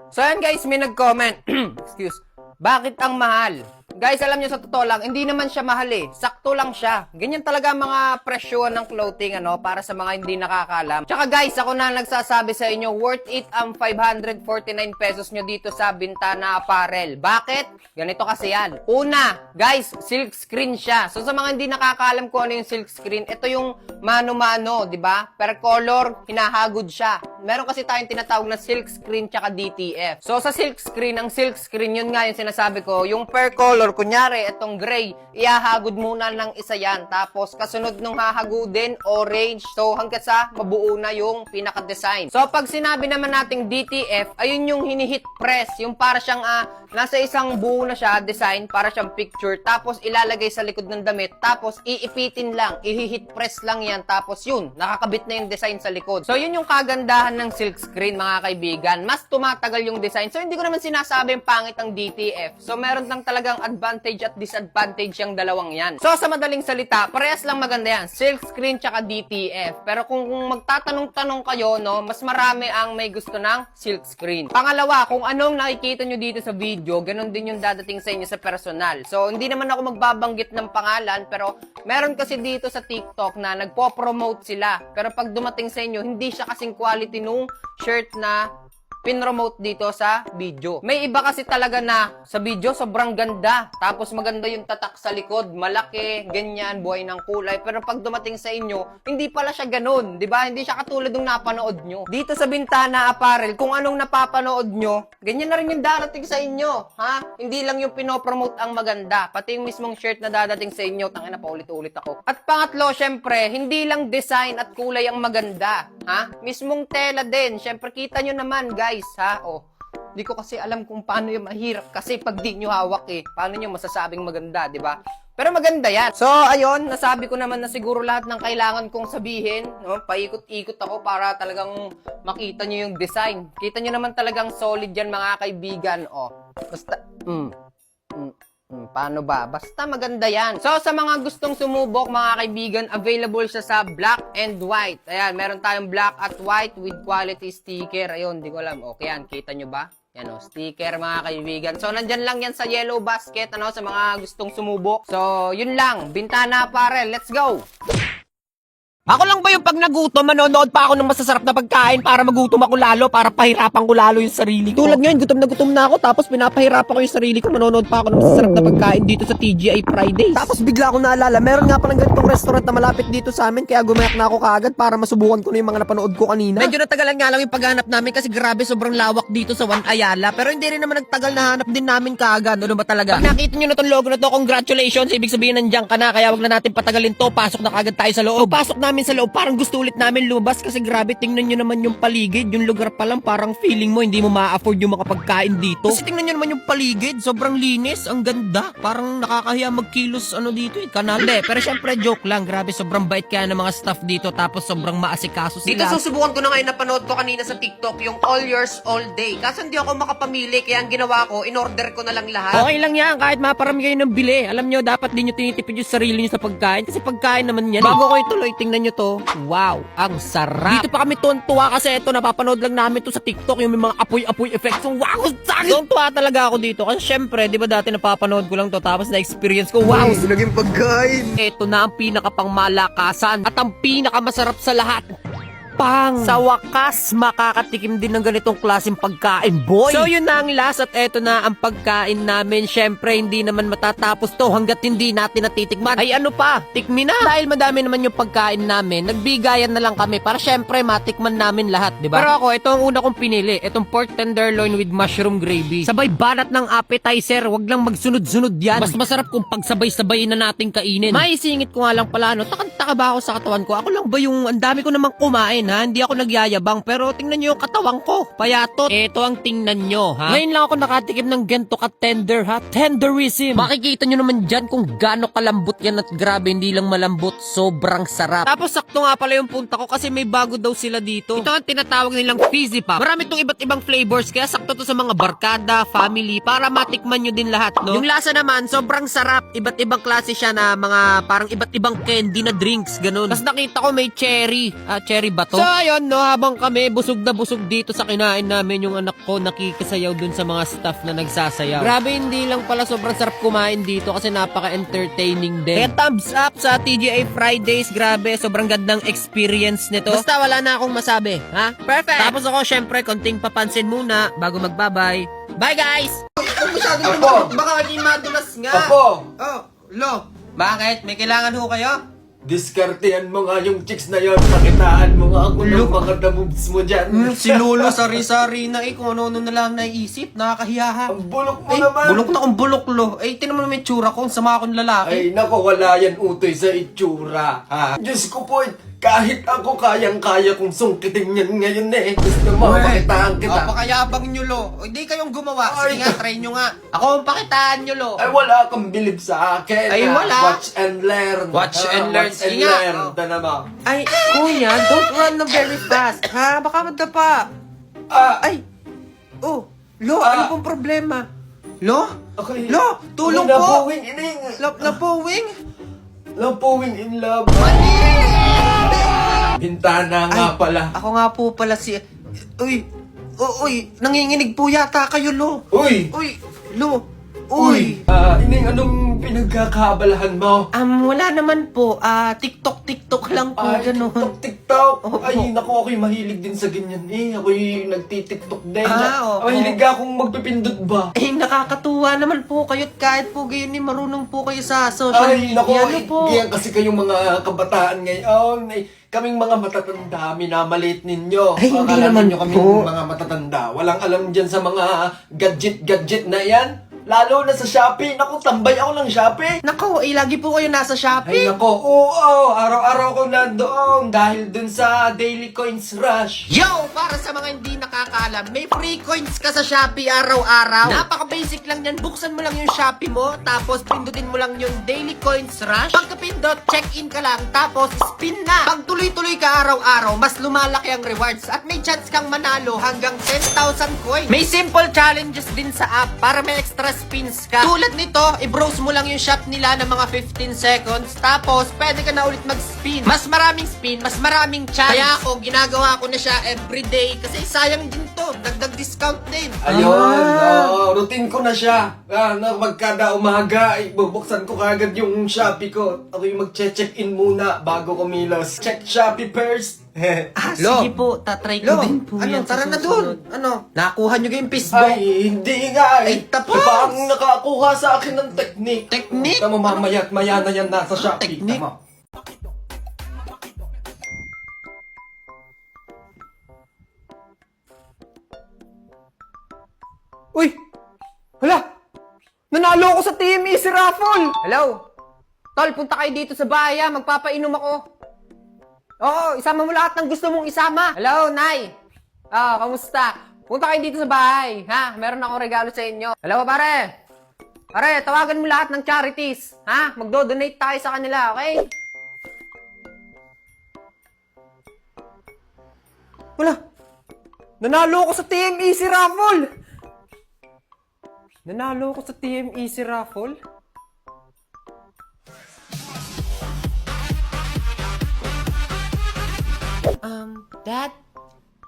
So yan guys, may nag-comment. Excuse. Bakit ang mahal? Guys, alam nyo sa totoo lang, hindi naman siya mahal eh. Sakto lang siya. Ganyan talaga mga presyo ng clothing, para sa mga hindi nakakaalam. Tsaka guys, ako na nagsasabi sa inyo, worth it ang 549 pesos nyo dito sa Bintana Apparel. Bakit? Ganito kasi yan. Una, guys, silk screen siya. So sa mga hindi nakakaalam kung ano yung silk screen, ito yung mano-mano, di ba? Per color, hinahagod siya. Meron kasi tayong tinatawag na silk screen tsaka DTF. So sa silk screen, ang silk screen, yun nga yung sinasabi ko, yung per color, kunyari, itong gray, ihahagod muna ng isa yan. Tapos, kasunod nung hahagudin, orange. So, hanggang sa mabuo na yung pinaka-design. So, pag sinabi naman nating DTF, ayun yung hinihit press. Yung para siyang, nasa isang buo na siya, design, para siyang picture. Tapos, ilalagay sa likod ng damit. Tapos, iipitin lang. Ihihit press lang yan. Tapos, yun, nakakabit na yung design sa likod. So, yun yung kagandahan ng silk screen, mga kaibigan. Mas tumatagal yung design. So, hindi ko naman sinasabi yung pangit ang DTF. So, meron lang talagang advantage at disadvantage yung dalawang yan. So, sa madaling salita, parehas lang maganda yan. Silk screen tsaka DTF. Pero kung magtatanong-tanong kayo, mas marami ang may gusto ng silk screen. Pangalawa, kung anong nakikita nyo dito sa video, ganun din yung dadating sa inyo sa personal. So, hindi naman ako magbabanggit ng pangalan, pero meron kasi dito sa TikTok na nagpo-promote sila. Pero pag dumating sa inyo, hindi siya kasing quality nung shirt na pinromote dito sa video. May iba kasi talaga na sa video sobrang ganda. Tapos maganda yung tatak sa likod, malaki, ganyan, buhay ng kulay. Pero pag dumating sa inyo, hindi pala siya ganun, 'di ba? Hindi siya katulad ng napanood nyo. Dito sa Bintana Apparel, kung anong napapanood nyo, ganyan na rin yung darating sa inyo, ha? Hindi lang yung pinopromote ang maganda, pati yung mismong shirt na dadating sa inyo, tangina pa ulit-ulit ako. At pangatlo, syempre, hindi lang design at kulay ang maganda, ha? Mismong tela din. Syempre, kita nyo naman, guys, ha? Di ko kasi alam kung paano yung mahirap kasi pag di nyo hawak paano nyo masasabing maganda, di ba? Pero maganda yan. So, ayun, nasabi ko naman na siguro lahat ng kailangan kong sabihin, paikot-ikot ako para talagang makita nyo yung design. Kita nyo naman talagang solid yan, mga kaibigan, basta, paano ba? Basta maganda yan. So, sa mga gustong sumubok, mga kaibigan, available siya sa black and white. Ayan, meron tayong black at white with quality sticker. Ayun, di ko alam. Okay yan, kita nyo ba? Yan sticker, mga kaibigan. So, nandyan lang yan sa yellow basket, sa mga gustong sumubok. So, yun lang. Bintana Apparel. Let's go! Ako lang ba yung pag nagutom, manonood pa ako ng masasarap na pagkain para magutom ako lalo, para pahirapan ko lalo yung sarili ko? Tulad ngayon, gutom na ako, tapos pinapahirapan ko yung sarili ko, manonood pa ako ng masasarap na pagkain dito sa TGI Fridays. Tapos bigla akong naalala, meron nga palang ganitong restaurant na malapit dito sa amin, kaya gumayak na ako kaagad para masubukan ko na yung mga napanood ko kanina. Medyo natagalan nga lang yung paghanap namin kasi grabe sobrang lawak dito sa One Ayala, pero hindi rin naman nagtagal na hanap din namin kaagad. Ano ba talaga? Pag nakita nyo na tong logo na to, congratulations, ibig sabihin nandiyan ka na, kaya wag na natin patagalin to, pasok na kaagad tayo sa loob. Pasok namin sa loob, parang gusto ulit namin lumabas kasi grabe, tingnan nyo naman yung paligid, yung lugar pa lang parang feeling mo hindi mo ma-afford yung makapagkain dito. Kasi tingnan nyo naman yung paligid, sobrang linis, ang ganda, parang nakakahiya magkilos dito kanal. Pero syempre joke lang, grabe sobrang bait kaya ng mga staff dito, tapos sobrang maasikaso sila. Dito susubukan ko na ngayon, napanood ko kanina sa TikTok, yung all yours all day. Kaso hindi ako makapamili, kaya ang ginawa ko, in-order ko na lang lahat. Okay lang yan, kahit maparami kayo ng bili. Alam nyo, dapat din nyo tinitipid yung sarili nyo sa pagkain. Kasi pagkain naman yan. Bago ko ituloy, tingnan nyo to. Wow, ang sarap. Dito pa kami tuwa kasi ito, napapanood lang namin to sa TikTok, yung may mga apoy-apoy effects. So, wow, sakit! So, tuwa talaga ako dito. Kasi syempre, di ba dati napapanood ko lang to, tapos na-experience ko, wow, naging pagkain. ito na ang pinakapangmalakasan at ang pinakamasarap sa lahat. Pang! Sa wakas, makakatikim din ng ganitong klaseng pagkain, boy! So yun na ang last at eto na ang pagkain namin. Syempre, hindi naman matatapos to hanggat hindi natin natitikman. Ay ano pa, tikmi na! Dahil madami naman yung pagkain namin, nagbigayan na lang kami para syempre matikman namin lahat, di ba? Pero ako, ito ang una kong pinili. Itong pork tenderloin with mushroom gravy. Sabay banat ng appetizer, wag lang magsunod-sunod yan. Mas masarap kung pagsabay-sabayin na natin kainin. Maisingit ko nga lang pala, takang-taka ba ako sa katawan ko? Ako lang ba yung ang dami ko namang kumain? Hindi ako nagyayabang, pero tingnan nyo yung katawan ko. Payatot. Ito ang tingnan nyo, ha? Ngayon lang ako nakatikim ng ganito ka-tender, ha? Tenderism. Makikita nyo naman dyan kung gaano kalambot yan at grabe, hindi lang malambot. Sobrang sarap. Tapos sakto nga pala yung punta ko kasi may bago daw sila dito. Ito ang tinatawag nilang fizzy pop. Marami itong iba't ibang flavors, kaya sakto to sa mga barkada, family, para matikman nyo din lahat, no? Yung lasa naman, sobrang sarap. Iba't ibang klase siya na mga parang iba't ibang candy na drinks, ganun. Tapos nakita ko may cherry. Cherry ba to? So ayun, no, habang kami busog na busog dito sa kinain namin, yung anak ko nakikisayaw dun sa mga staff na nagsasayaw. Grabe, hindi lang pala sobrang sarap kumain dito kasi napaka-entertaining din. Kaya thumbs up sa TGI Fridays. Grabe, sobrang gandang experience nito. Basta wala na akong masabi, ha? Perfect! Tapos ako, syempre, konting papansin muna bago magbabay. Bye, guys! Baka maging madulas nga. Opo! Oh, lo. Bakit? May kailangan ho kayo? Diskartehan mo nga yung chicks na yon. Pakitaan mo nga ako ng mga moves mo dyan. Si Lolo sari-sari na kung ano na lang naiisip. Nakakahiya ha. Ang bulok mo naman. Bulok na kung bulok lo. Tingnan mo naman yung tsura ko. Ang sama akong lalaki. Ay, nako, wala yan utoy sa itsura. Ha? Diyos ko po, kahit ako kayang-kaya kong sungkitin yan ngayon eh. Gusto mo, pakitaan kita. Pakayabang nyo lo. Hindi kayong gumawa. Sige Ay. nga, try nyo nga. Ako ang pakitaan nyo lo. Ay, wala kang bilib sa akin. Ay, ha? wala. Watch and learn. Watch and learn. Watch and Sige nga. learn. Tana mo. Ay, kuya, don't run na very fast. Ha? Baka madapa. Ay. Oh, lo, ano pong problema? Lo? Okay. Lo, tulong po. Napowing ining. Napowing? Napowing in love. Bintana nga pala. Ako nga po pala si... Uy, nanginginig po yata kayo, lo. Uy! Uy, lo. Uy. Ining, anong pinagkakabalahan mo? Wala naman po. TikTok lang po, Ay, gano'n. TikTok. Opo. Ay, naku, ako'y mahilig din sa ganyan eh. Ako'y nagtitiktok din. Opo. Mahilig akong magpipindot ba? Nakakatuwa naman po kayo't kahit po gayon ni marunong po kayo sa social Ay, media. naku, Ano po? ganyan kasi kayong mga kabataan ngayon. Ay, kaming mga matatanda, minamalit ninyo. Ay, hindi Akala naman ninyo kaming po. mga matatanda. Walang alam dyan sa mga gadget-gadget na yan. Lalo na sa Shopee. Naku, tambay ako ng Shopee. Nako, lagi po kayo nasa Ay Shopee. nako, oo, araw-araw ko nandoon dahil dun sa Daily Coins Rush. Yo! Para sa mga hindi nakakaalam, may free coins ka sa Shopee araw-araw. Napaka-basic lang yan. Buksan mo lang yung Shopee mo, tapos pindutin mo lang yung Daily Coins Rush. Pagka-pindot, check-in ka lang, tapos spin na. Pag tuloy-tuloy ka araw-araw, mas lumalaki ang rewards at may chance kang manalo hanggang 10,000 coins. May simple challenges din sa app para may extra spins ka. Tulad nito, i-browse mo lang yung shop nila ng mga 15 seconds, tapos pwede ka na ulit mag-spin. Mas maraming spin, mas maraming chance. Kaya ako, ginagawa ko na siya everyday kasi sayang din to. Dagdag discount din. Ayun, routine ko na siya. Na magkada umaga, ibubuksan ko kagad yung Shopee ko. Ako yung mag-check-in muna bago kumilos. Check Shopee first. Lo, sige po, tatry ko din po yan. Tara na dun. Nakuha nyo yung fishbone. Ay, hindi nga eh. Ay, tapos! Siya pa ang nakakuha sa akin ng technique. Technique? Tama, mamaya't maya na yan nasa Shopee. Technique? Tama. Uy! Hala! Nanalo ako sa Team Easy Raffle! Hello? Tol, punta kayo dito sa bahay ha. Magpapainom ako. Oo, isama mo lahat ng gusto mong isama. Hello, Nay! Kamusta? Punta kayo dito sa bahay, ha? Meron akong regalo sa inyo. Hello, pare! Pare, tawagan mo lahat ng charities, ha? Magdo-donate tayo sa kanila, okay? Wala! Nanalo ako sa Team Easy Raffle! Nanalo ako sa Team Easy Raffle? Dad?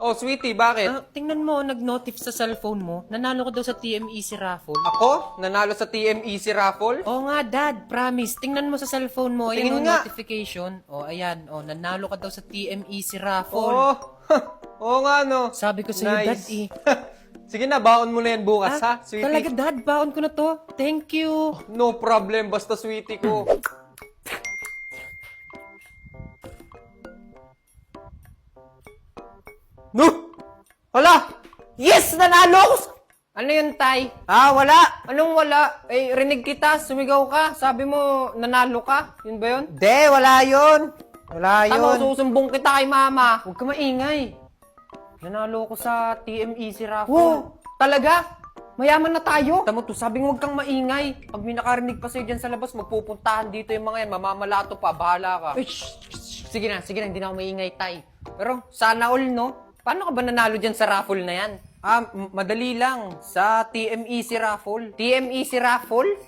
Oh, sweetie, bakit? Tingnan mo, nag-notif sa cellphone mo. Nanalo ko daw sa TMEC raffle. Ako? Nanalo sa Team Easy Raffle? Oo nga, Dad. Promise. Tingnan mo sa cellphone mo. Ayan Tingin o, nga. notification. O, ayan. O, nanalo ka daw sa TMEC raffle. Oo. Oo nga, no. Sabi ko sa'yo, Dad, eh. Sige na, baon mo na yan bukas, ha, sweetie? Talaga, Dad. Baon ko na to. Thank you. No problem, basta sweetie ko. No! Hala! Yes! Nanalo ako! Ano yun, Tay? Wala. Anong wala? Rinig kita, sumigaw ka. Sabi mo, nanalo ka. Yun ba yun? Hindi, wala yun. Wala Tama, yun. susumbong kita kay mama. Huwag ka maingay. Nanalo ko sa TMEC raffle. Wow! Talaga? Mayaman na tayo. Tama to, sabi huwag kang maingay. Pag may nakarinig pa sa'yo dyan sa labas, magpupuntahan dito yung mga yan. Mamamalato pa, bahala ka. Sige na, hindi na ako maingay, Tay. Pero sana all, no? Paano ka ba nanalo dyan sa raffle na yan? Madali lang. Sa TMEC raffle. TMEC raffle?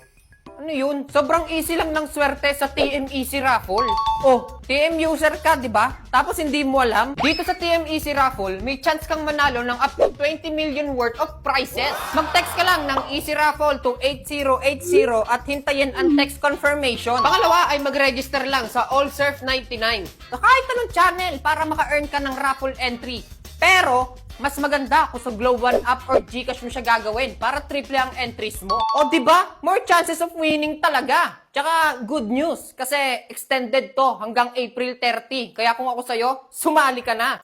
Ano yun? Sobrang easy lang ng swerte sa TM Easy Raffle. Oh, TM user ka, di ba? Tapos hindi mo alam? Dito sa TM Easy Raffle, may chance kang manalo ng up to 20 million worth of prizes. Mag-text ka lang ng Easy Raffle to 8080 at hintayin ang text confirmation. Pangalawa ay mag-register lang sa AllSurf99 sa kahit anong channel para maka-earn ka ng raffle entry. Pero, mas maganda kung sa Glow One app or Gcash mo siya gagawin para triple ang entries mo. O di ba? More chances of winning talaga. Tsaka good news kasi extended to hanggang April 30. Kaya kung ako sa'yo, sumali ka na.